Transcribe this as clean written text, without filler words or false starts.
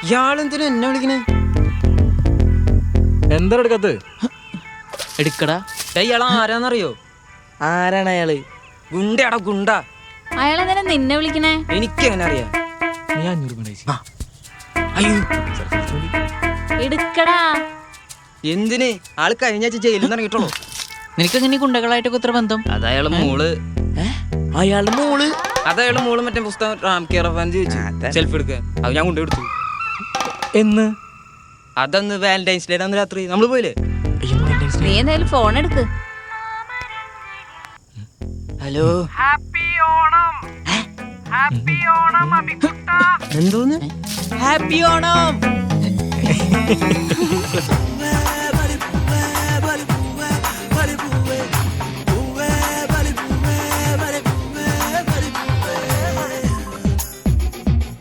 ഇയാളെന്തിനാ എന്നെ വിളിക്കണേ? എന്താ എടുക്കത്ത്? എടുക്കടാ. ഇയാൾ ആരാന്നറിയോ? ആരാണ് അയാള്? ഗുണ്ടയാടാ ഗുണ്ട. അയാളെന്തിനാ നിന്നെ വിളിക്കണേ? എനിക്ക് എങ്ങനെ അറിയാം? നീ 500 രൂപ അയ്യോ എടുക്കടാ. എന്തിന്? ആള് കഴിഞ്ഞ ആഴ്ച ജയിലിൽ നിന്ന് ഇറങ്ങിയിട്ടുള്ളൂ. നിനക്കെങ്ങനെ കുണ്ടകളായിട്ടൊക്കെ ഇത്ര ബന്ധം? അതയാള് മോള്. അയാളുടെ മോള്? അതയാള് മോള് മറ്റേ പുസ്തകം റാം കെയർ ചോദിച്ചു സെൽഫി എടുക്കാൻ. അത് ഞാൻ കൊണ്ടുകൊടുത്തു. എന്ന്? അതന്ന് വാലന്റൈൻസ് ഡേ അന്ന് രാത്രി നമ്മള് പോയില്ലേ? നീ എന്തായാലും ഫോൺ എടുക്ക്. ഹലോ, എന്തോന്ന്? ഹാപ്പി ഓണം.